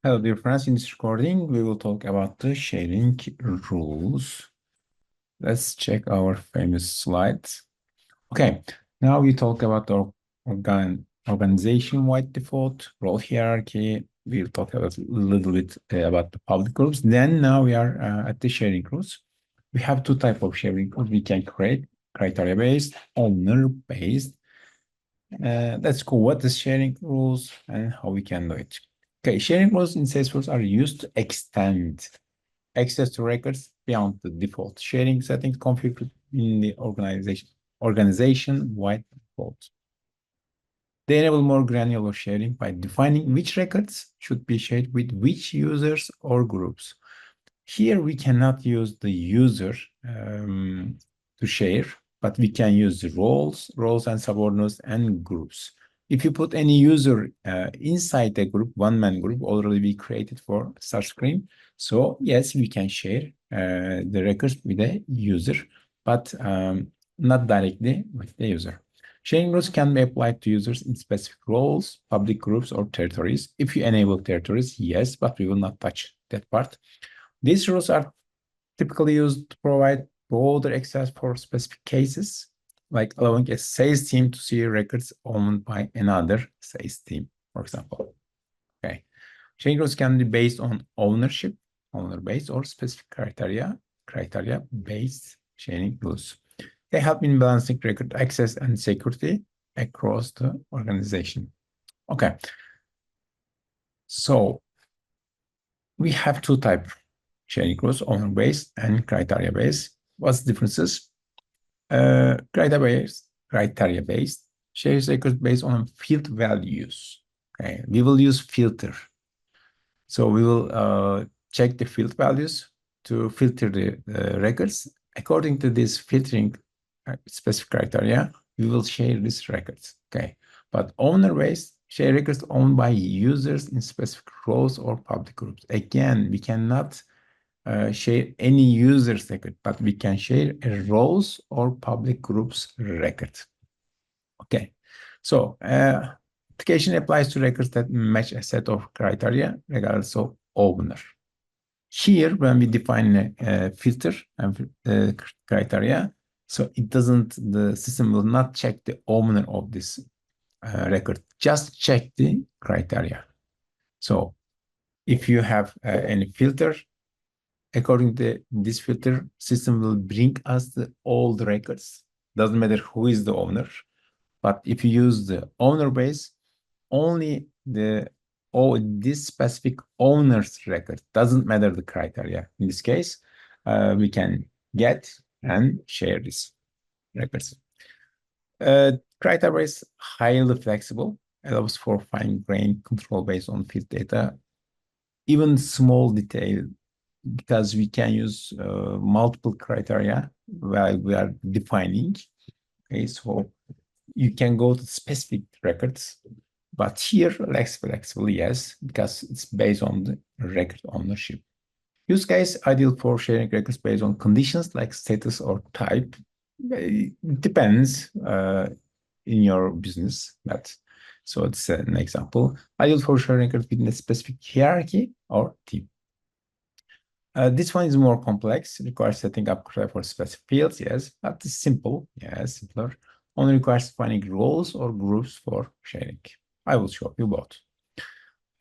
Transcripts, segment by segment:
Hello, dear friends. In this recording, we will talk about the sharing rules. Let's check our famous slides. Okay, now we talk about the organization-wide default, role hierarchy. We'll talk about a little bit about the public groups. Then now we are at the sharing rules. We have two types of sharing rules. We can create criteria-based, owner-based. Let's go what is sharing rules and how we can do it. Okay, sharing rules in Salesforce are used to extend access to records beyond the default sharing settings configured in the organization-wide default. They enable more granular sharing by defining which records should be shared with which users or groups. Here we cannot use the user to share, but we can use the roles and subordinates and groups. If you put any user inside a group, one-man group already be created for start screen. So yes, we can share the records with a user, but not directly with the user. Sharing rules can be applied to users in specific roles, public groups, or territories. If you enable territories, yes, but we will not touch that part. These rules are typically used to provide broader access for specific cases, like allowing a sales team to see records owned by another sales team, for example. Okay. Sharing rules can be based on ownership, owner-based, or specific criteria-based sharing rules. They help in balancing record access and security across the organization. Okay. So we have two types: sharing rules, owner-based and criteria-based. What's the differences? Criteria-based shares records based on field values. Okay, we will use filter. So we will check the field values to filter the records. According to this filtering specific criteria, we will share these records. Okay, but owner-based share records owned by users in specific roles or public groups. Again, we cannot share any user's record, but we can share a roles or public groups record. Okay, so application applies to records that match a set of criteria regardless of owner. Here, when we define a filter and criteria, so the system will not check the owner of this record, just check the criteria. So if you have any filter, according to this filter, system will bring us all the records. Doesn't matter who is the owner. But if you use the owner base, only this specific owner's record, doesn't matter the criteria. In this case, we can get and share these records. Criteria is highly flexible, allows for fine-grained control based on field data, even small detail, because we can use multiple criteria while we are defining. Okay, so you can go to specific records, but here less flexible, yes, because it's based on the record ownership. Use case ideal for sharing records based on conditions like status or type. It depends in your business, but so it's an example. Ideal for sharing records within a specific hierarchy or team. This one is more complex, requires setting up criteria for specific fields, yes, but it's simple, yes, simpler. Only requires defining roles or groups for sharing. I will show you both.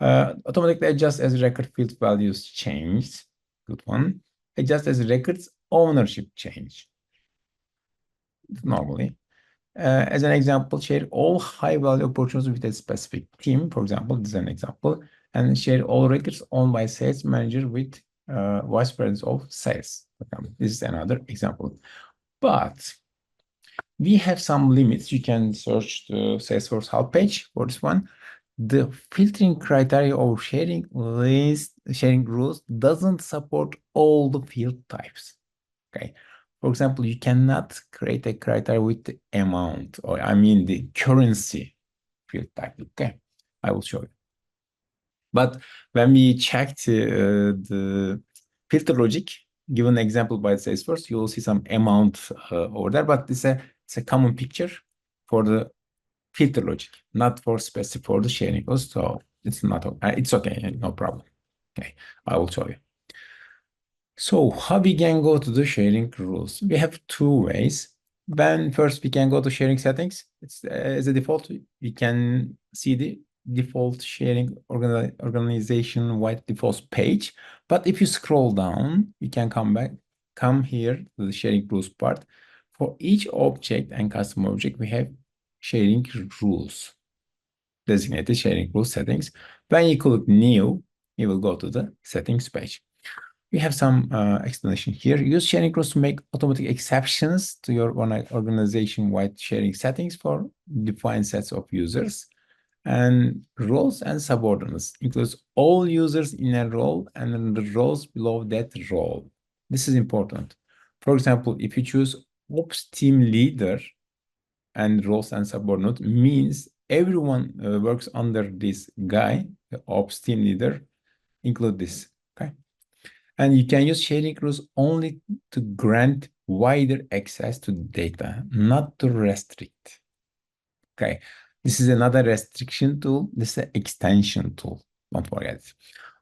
Automatically adjust as record field values changed. Good one. Adjust as records ownership change. Normally. As an example, share all high-value opportunities with a specific team. For example, this is an example. And share all records owned by sales manager with vice president of sales. This is another example. But we have some limits. You can search the Salesforce help page for this one. The filtering criteria of sharing rules doesn't support all the field types. Okay. For example, you cannot create a criteria with the amount, or I mean the currency field type. Okay, I will show you. But when we checked the filter logic, given example by Salesforce, you will see some amount over there, but it's a common picture for the filter logic, not for specific for the sharing. So it's not, it's okay, no problem. Okay, I will show you. So how we can go to the sharing rules? We have two ways. When first we can go to sharing settings. It's as a default, we can see the default sharing organization wide defaults page. But if you scroll down, you can come here to the sharing rules part. For each object and custom object, we have sharing rules, designated sharing rules settings. When you click new, you will go to the settings page. We have some explanation here. Use sharing rules to make automatic exceptions to your organization-wide sharing settings for defined sets of users. And roles and subordinates includes all users in a role and the roles below that role. This is important. For example, if you choose Ops team leader and roles and subordinate means everyone works under this guy, the Ops team leader, include this. Okay. And you can use sharing rules only to grant wider access to data, not to restrict. Okay. This is another restriction tool. This is an extension tool. Don't forget.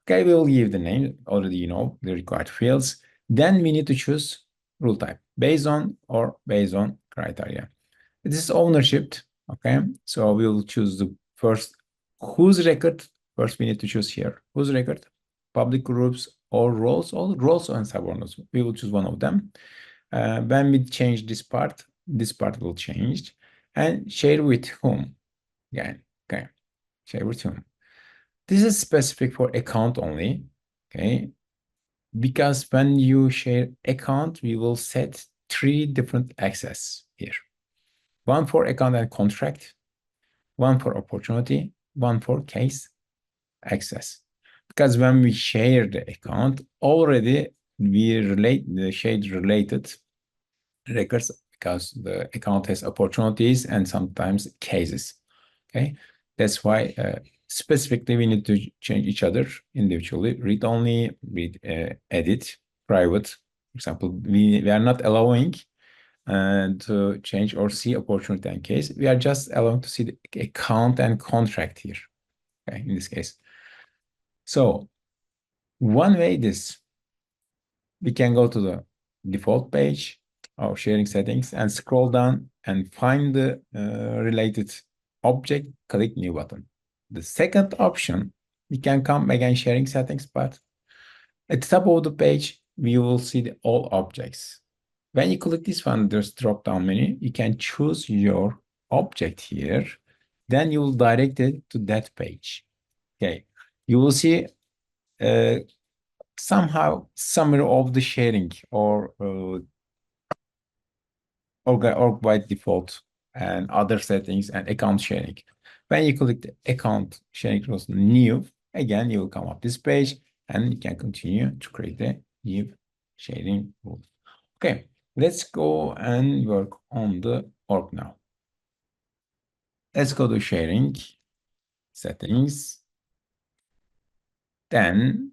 Okay, we will give the name. Already you know the required fields. Then we need to choose rule type based on or based on criteria. This is ownership. Okay. So we will choose the first whose record. First, we need to choose here whose record, public groups or roles, all roles and subordinates. We will choose one of them. When we change this part will change and share with whom. Yeah. Okay. Share with whom. This is specific for account only. Okay. Because when you share account, we will set three different access here. One for account and contract, one for opportunity, one for case access. Because when we share the account, already we relate the shared related records because the account has opportunities and sometimes cases. Okay, that's why specifically we need to change each other individually. Read only, read edit, private. For example, we are not allowing to change or see opportunity and case. We are just allowing to see the account and contract here. Okay, in this case. So one way is we can go to the default page of sharing settings and scroll down and find the related object, click new button. The second option, we can come again sharing settings, but at the top of the page, we will see the all objects. When you click this one, there's drop down menu. You can choose your object here. Then you will direct it to that page. Okay. You will see somehow summary of the sharing or by default and other settings and account sharing. When you click the account sharing rules new, again, you will come up this page and you can continue to create a new sharing rule. Okay, let's go and work on the org now. Let's go to sharing settings. Then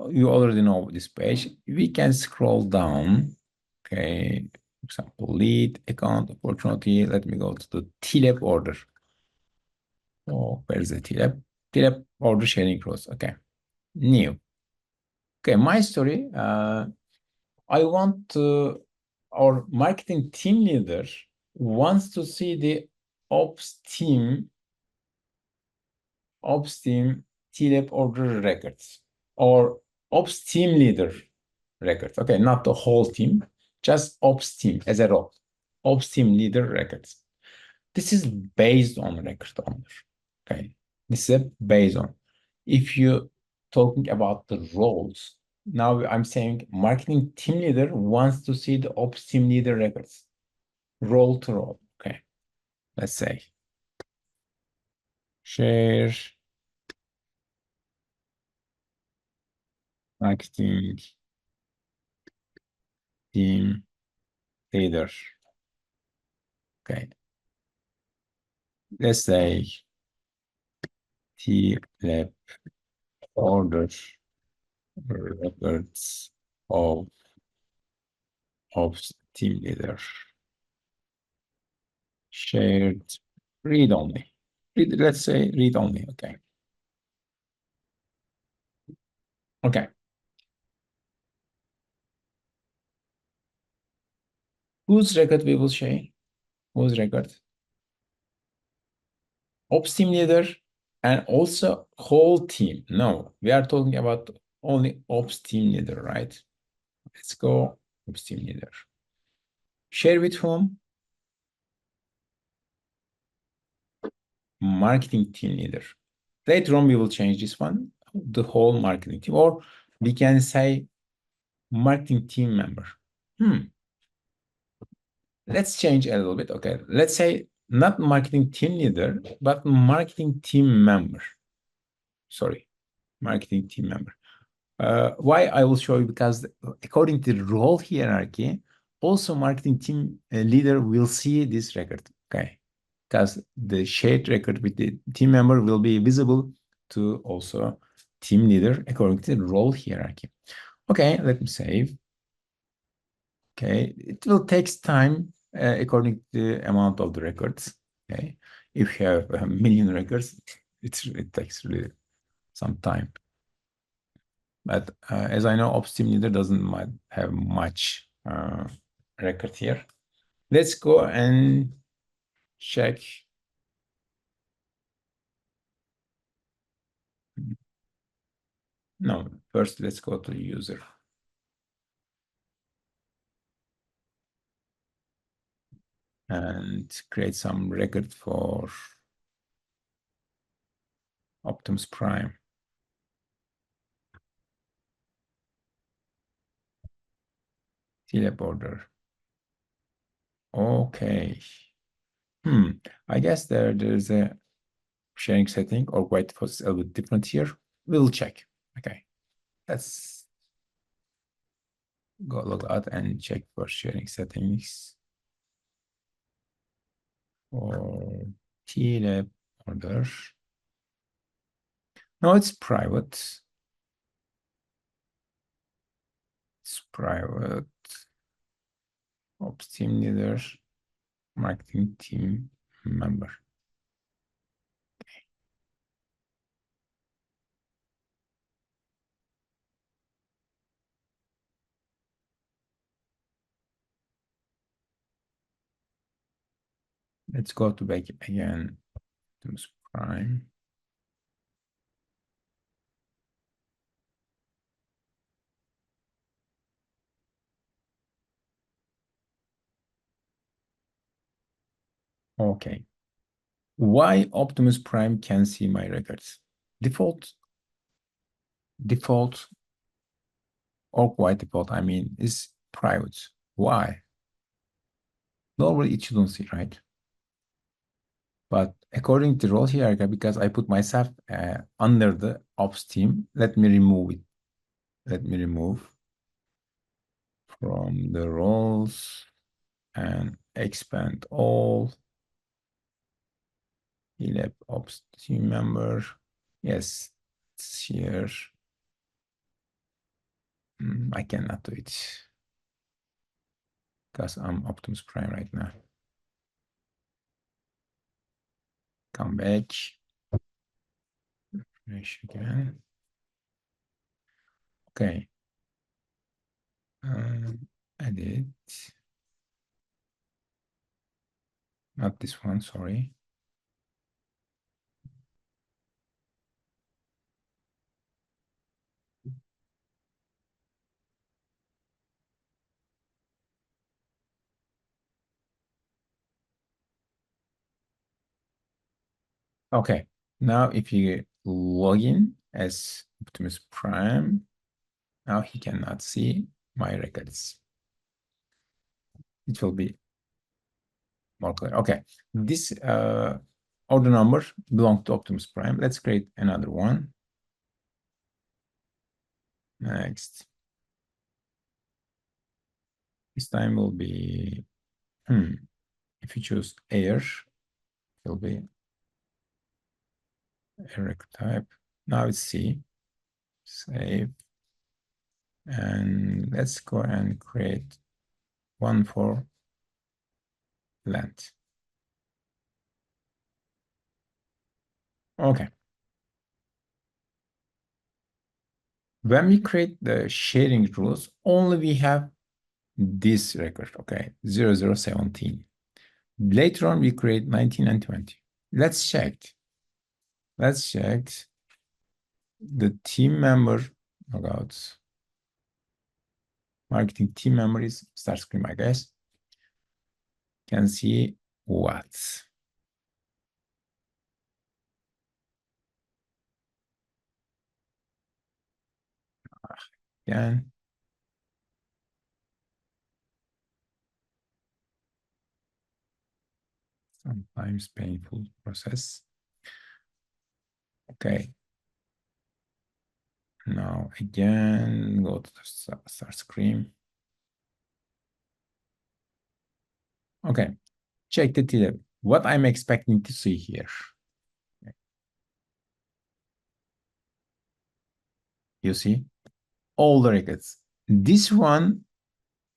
you already know this page. We can scroll down. Okay, for example, lead, account, opportunity. Let me go to the TLAB order. Oh, where's the TLAB? TLAB order sharing rules. Okay, new. Okay, my story. I want to, our marketing team leader wants to see the ops team TLAB order records or ops team leader records. Okay, not the whole team, just ops team as a role. Ops team leader records. This is based on record owner. Okay, this is based on. If you talking about the roles, now I'm saying marketing team leader wants to see the ops team leader records, role to role. Okay, let's say share marketing team leader. Okay, let's say TLAB order records of team leader shared read only. Let's say read only. Okay. Okay. Whose record we will share? Whose record? Ops team leader and also whole team. No, we are talking about only ops team leader, right? Let's go ops team leader. Share with whom? Marketing team leader. Later on, we will change this one, the whole marketing team, or we can say marketing team member. Let's change a little bit. Okay, let's say not marketing team leader, but marketing team member. Sorry, marketing team member. Why I will show you, because according to the role hierarchy, also marketing team leader will see this record. Okay, because the shared record with the team member will be visible to also team leader according to the role hierarchy. Okay, let me save. Okay, it will take time according to the amount of the records. Okay, if you have a million records, it takes really some time. But as I know, Ops team leader doesn't have much record here. Let's go and check. No, first let's go to user and create some record for Optimus Prime. Teleporter. Okay. I guess there's a sharing setting or white default a little bit different here. We'll check. Okay. Let's go log out and check for sharing settings for TLab order. No, it's private. It's private. Ops team leader, marketing team member. Let's go to back again to Prime. Okay. Why Optimus Prime can see my records? Default or quite default, I mean, is private. Why? Normally it shouldn't see, right? But according to role hierarchy, because I put myself under the ops team, let me remove it. Let me remove from the roles and expand all. Elab ops team member. Yes, it's here. I cannot do it because I'm Optimus Prime right now. Come back. Refresh again. Okay. Edit. Not this one, sorry. Okay. Now if you log in as Optimus Prime, now he cannot see my records. It will be more clear. Okay. This order number belongs to Optimus Prime. Let's create another one. Next. This time will be, if you choose air, it will be air type. Now it's C. Save. And let's go and create one for land. Okay. when we create the sharing rules, only we have this record, okay, 0017. Later on, we create 19 and 20. Let's check. Let's check the team member about marketing team member is start screen, I guess. Can see what? Again. Sometimes painful process. Okay. Now again, go to the start screen. Okay. Check the TLab. What I'm expecting to see here. You see all the records. This one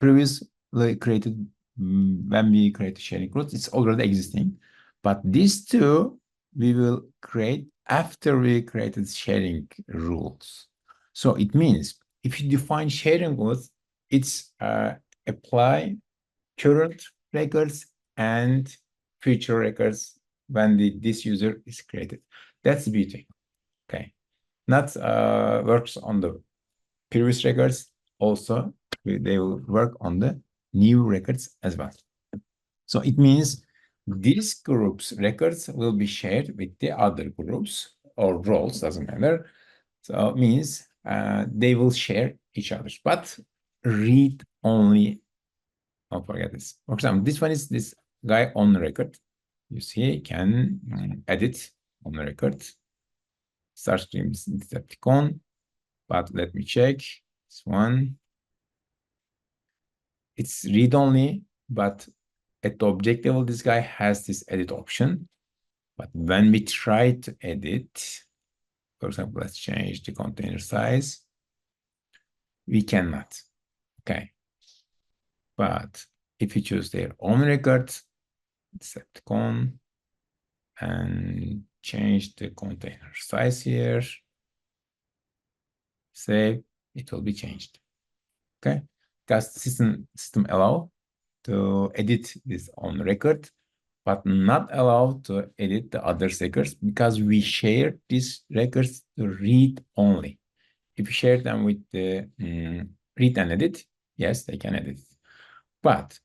previously created when we create sharing groups, it's already existing. But these two we will create after we created sharing rules. So it means if you define sharing rules, it's apply current records and future records when this user is created. That's the beauty. Okay. Not works on the previous records. Also, they will work on the new records as well. So it means these groups records will be shared with the other groups or roles, doesn't matter. So it means they will share each other's, but read only. Don't forget this. For example, this one is this guy on the record. You see, can edit on the record. Start stream Decepticon, but let me check this one. It's read only, but at the object level, this guy has this edit option. But when we try to edit, for example, let's change the container size, we cannot. Okay. But if you choose their own record, Decepticon, and change the container size here, save, it will be changed. Okay. Because system allow to edit this on record, but not allowed to edit the other records because we share these records to read only. If you share them with the read and edit, yes, they can edit. But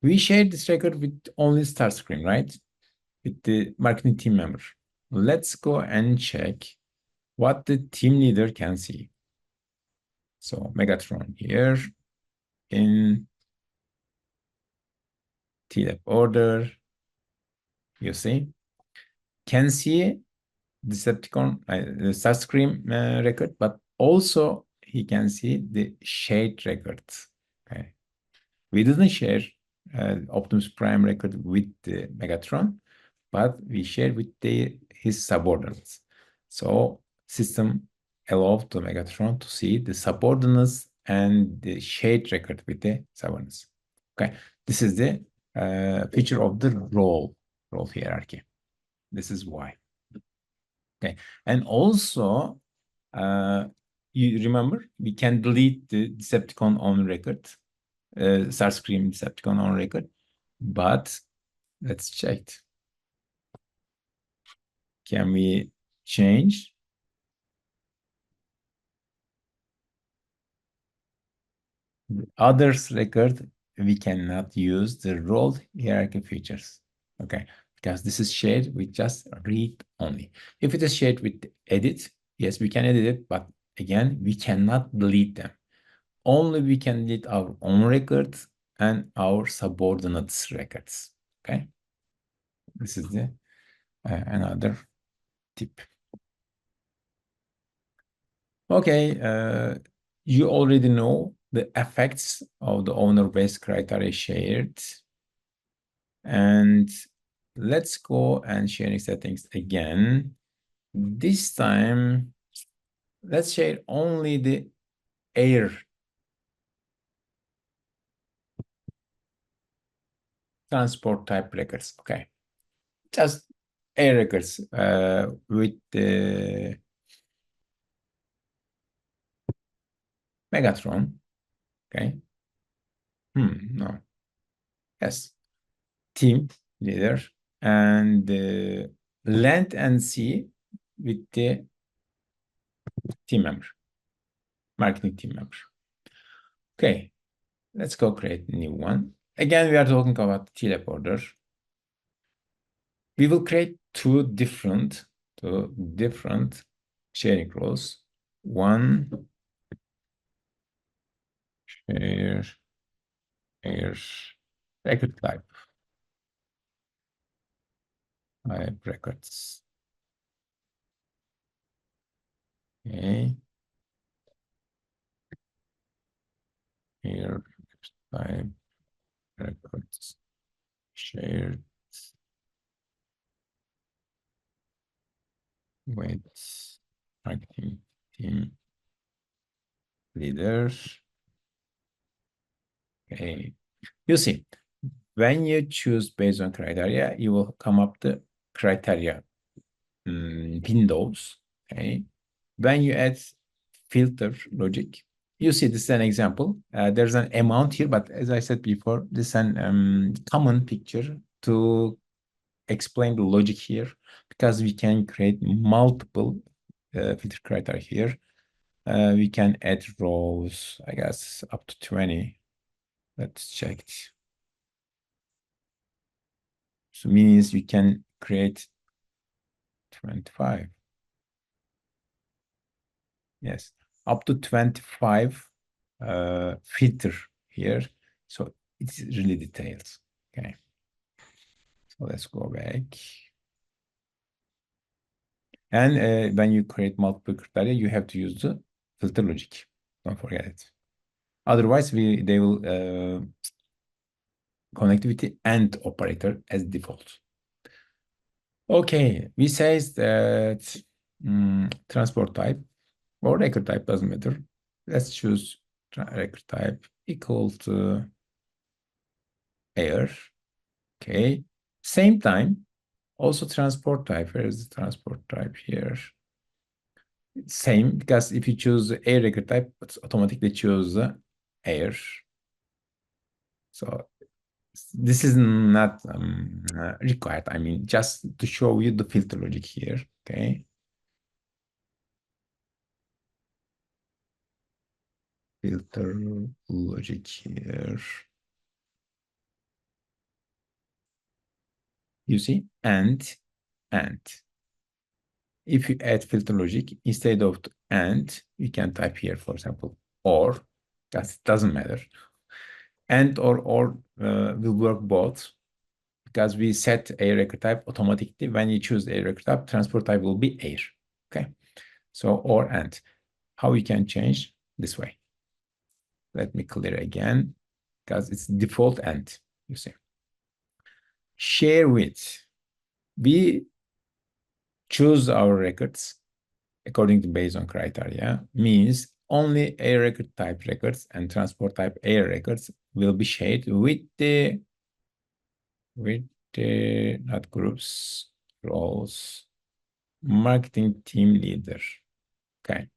we share this record with only start screen, right? With the marketing team member. Let's go and check what the team leader can see. So Megatron here in TLab order, you see, can see Decepticon, the start screen record, but also he can see the shared records. Okay. We didn't share Optimus Prime record with the Megatron, but we shared with his subordinates. So system allowed the Megatron to see the subordinates and the shared record with the subordinates. Okay, this is the feature of the role hierarchy. This is why. Okay, and also you remember we can delete the Decepticon on record, start screaming Decepticon on record, but let's check. Can we change? Others record, we cannot use the role hierarchy features. Okay, because this is shared with just read only. If it is shared with edit, yes, we can edit it, but again, we cannot delete them. Only we can delete our own records and our subordinates records. Okay, this is the another tip. Okay, you already know the effects of the owner-based criteria shared. And let's go and sharing settings again. This time, let's share only the air transport type records. Okay, just air records with the Megatron. Okay. No. Yes. Team leader and land and sea with the team member, marketing team member. Okay. Let's go create a new one. Again, we are talking about teleporter. We will create two different sharing roles. One share share record type records. Okay. Here type records shared with marketing team leaders. Okay. You see, when you choose based on criteria, you will come up the criteria windows. Okay. When you add filter logic, you see this is an example. There's an amount here, but as I said before, this is an common picture to explain the logic here because we can create multiple filter criteria here. We can add rows, I guess, up to 20. Let's check. So means we can create 25. Yes, up to 25 filter here. So it's really details. Okay. So let's go back. And when you create multiple criteria, you have to use the filter logic. Don't forget it. Otherwise, they will connectivity and operator as default. Okay, we says that transport type or record type doesn't matter. Let's choose record type equal to air. Okay, same time. Also transport type. Where is the transport type here? Same, because if you choose air record type, it's automatically choose air. So this is not required. I mean, just to show you the filter logic here. Okay. Filter logic here. You see, and. If you add filter logic, instead of and, you can type here, for example, or, that doesn't matter. And or will work both because we set a record type automatically. When you choose a record type, transport type will be air. Okay. So or and. How we can change this way? Let me clear again because it's default and, you see. Share with. We choose our records according to based on criteria, means only a record type records and transport type A records will be shared with the not groups, roles, marketing team leader. Okay.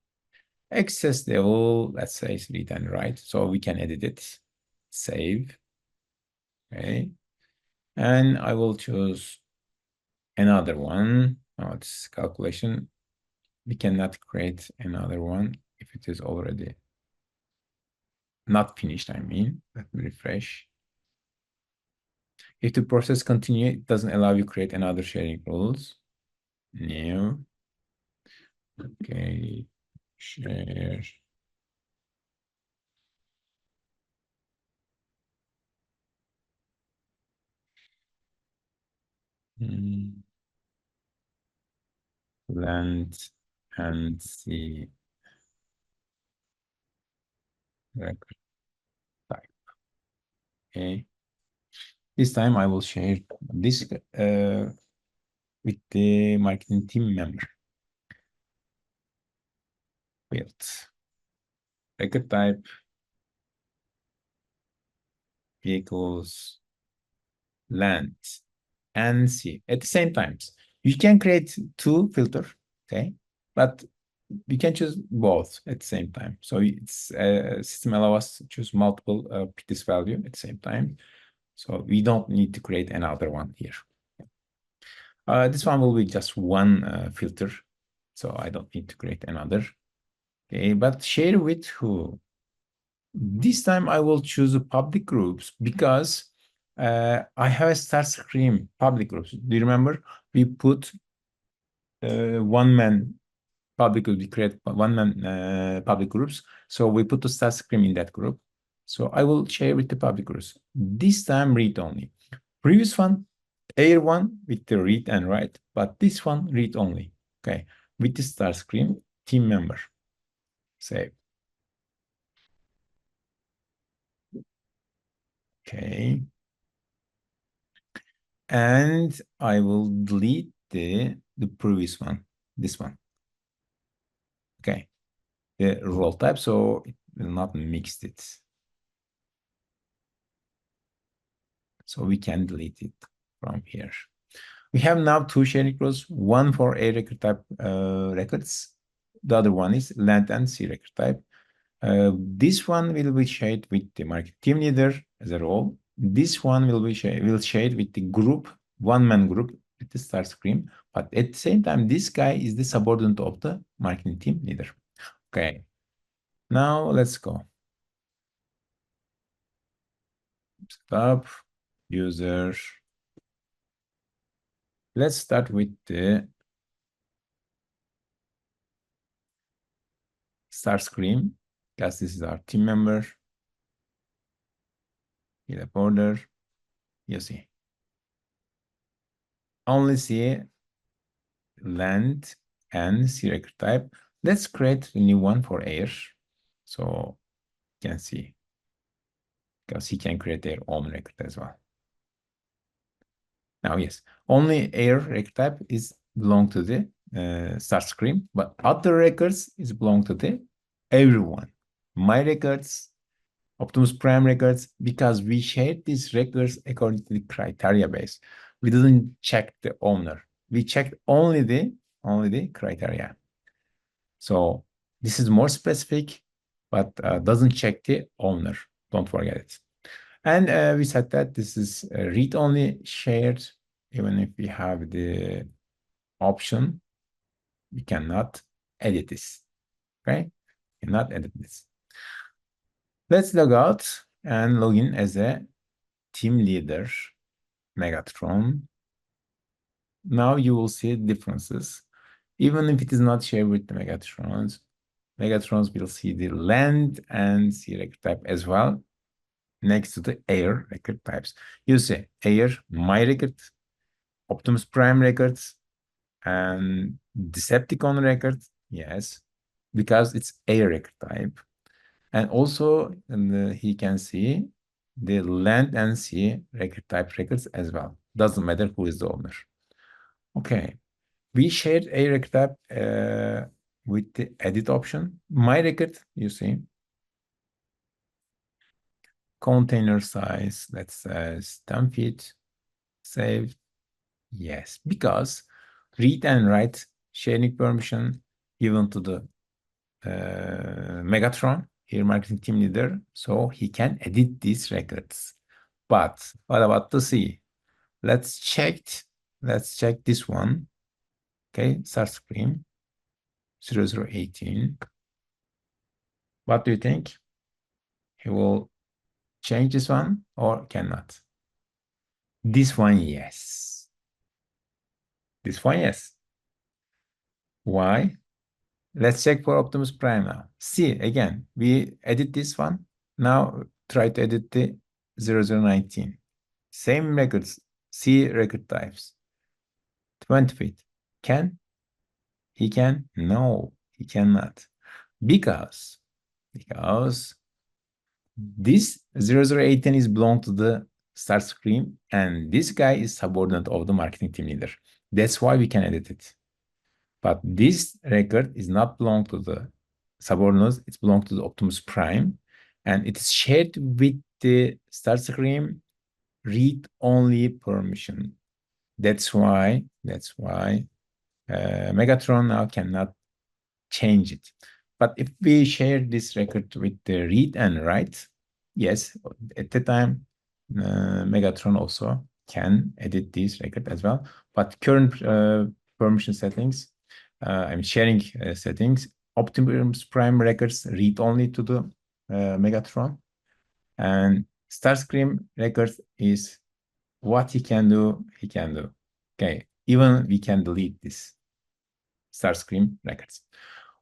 Access level, let's say it's read and write, so we can edit it, save. Okay. And I will choose another one. Oh, it's calculation. We cannot create another one if it is already not finished, I mean. Let me refresh. If the process continue, it doesn't allow you create another sharing rules. New. Okay. Share. Land and see record type. Okay. This time I will share this with the marketing team member. Field. Record type equals land and see at the same times. You can create two filters, okay? But we can choose both at the same time. So it's system allows us to choose multiple this value at the same time. So we don't need to create another one here. This one will be just one filter. So I don't need to create another. Okay, but share with who? This time I will choose public groups because I have a start screen public groups. Do you remember? We put one man public group, we create one man public groups. So we put the start screen in that group. So I will share with the public groups. This time read only. Previous one, air one with the read and write, but this one read only. Okay, with the start screen, team member. Save. Okay. And I will delete the previous one, this one. Okay, the role type, so it will not mix it. So we can delete it from here. We have now two sharing rows, one for A record type records. The other one is land and C record type. This one will be shared with the market team leader as a role. This one will share with the group, one-man group with the start screen. But at the same time, this guy is the subordinate of the marketing team leader. Okay. Now let's go. Stop user. Let's start with the start screen because this is our team member. Hit a border. You see. Only see land and C record type. Let's create a new one for air. So you can see because he can create their own record as well. Now, yes, only air record type is belong to the start screen, but other records is belong to the everyone. My records, Optimus Prime records, because we shared these records according to the criteria base. We didn't check the owner. We checked only the criteria. So this is more specific, but doesn't check the owner. Don't forget it. And we said that this is read-only shared. Even if we have the option, we cannot edit this. Okay? Cannot edit this. Let's log out and log in as a team leader, Megatron. Now you will see differences. Even if it is not shared with the Megatrons, Megatrons will see the land and sea record type as well next to the air record types. You see air, my record, Optimus Prime records, and Decepticon records. Yes, because it's air record type. And also he can see the land and sea record type records as well. Doesn't matter who is the owner. Okay. We shared a record type with the edit option. My record, you see, container size, let's say 10 feet, save. Yes, because read and write sharing permission given to the Megatron, here marketing team leader, so he can edit these records. But what about the C? Let's check this one. Okay, start screen 0018. What do you think? He will change this one or cannot? This one, yes. This one, yes. Why? Let's check for Optimus Prime now. See, again, we edit this one. Now try to edit the 0019. Same records, C record types. 20 feet. Can? He can? No, he cannot. Because this 0018 is belong to the start screen and this guy is subordinate of the marketing team leader. That's why we can edit it. But this record is not belong to the subordinates, it's belong to the Optimus Prime and it is shared with the start screen read only permission. That's why Megatron now cannot change it. But if we share this record with the read and write, yes, at the time, Megatron also can edit this record as well. But current permission settings, I'm sharing settings, Optimus Prime records read only to the Megatron, and Starscream records is what he can do, he can do. Okay, even we can delete this Starscream records.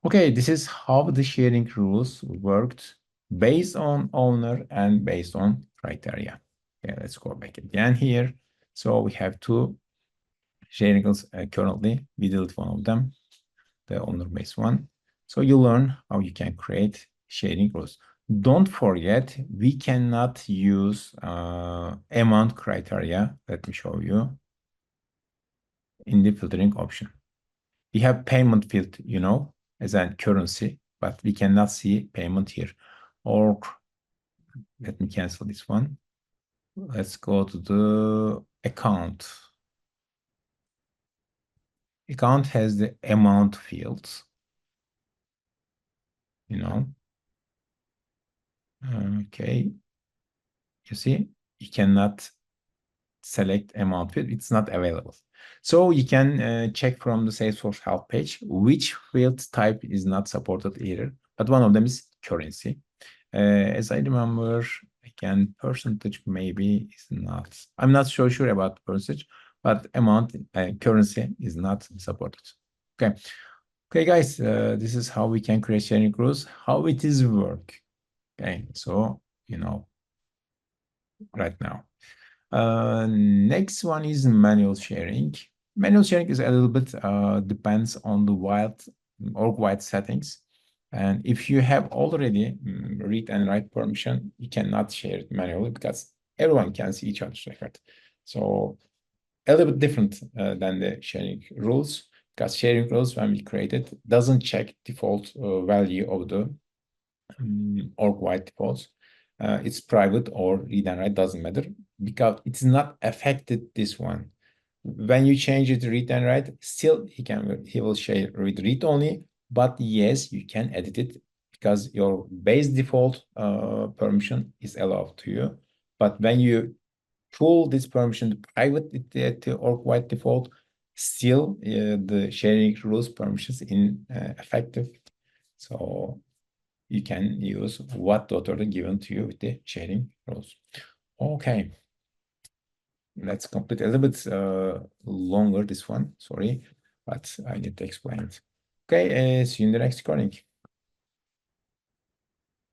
Okay, this is how the sharing rules worked based on owner and based on criteria. Okay, let's go back again here. So we have two sharing rules currently. We delete one of them, the owner-based one. So you learn how you can create sharing rules. Don't forget, we cannot use amount criteria. Let me show you in the filtering option. We have payment field, as a currency, but we cannot see payment here. Or let me cancel this one. Let's go to the account. Account has the amount fields, Okay, you see, you cannot select amount field. It's not available. So you can check from the Salesforce help page which field type is not supported either. But one of them is currency. As I remember, again, percentage maybe is not. I'm not so sure about percentage, but amount currency is not supported. Okay. Okay, guys, this is how we can create sharing rules, how it is work. Okay, so right now. Next one is manual sharing. Manual sharing is a little bit depends on the org-wide settings. And if you have already read and write permission, you cannot share it manually because everyone can see each other's record. So a little bit different than the sharing rules, because sharing rules, when we create it, doesn't check default value of the org-wide defaults. It's private or read and write, doesn't matter, because it's not affected this one. When you change it to read and write, still he will share read only, but yes, you can edit it because your base default permission is allowed to you. But when you pull this permission to private to org-wide default, still the sharing rules permissions in effective. So you can use what authority given to you with the sharing rules. Okay, let's complete a little bit longer this one. Sorry, but I need to explain it. Okay, see you in the next recording.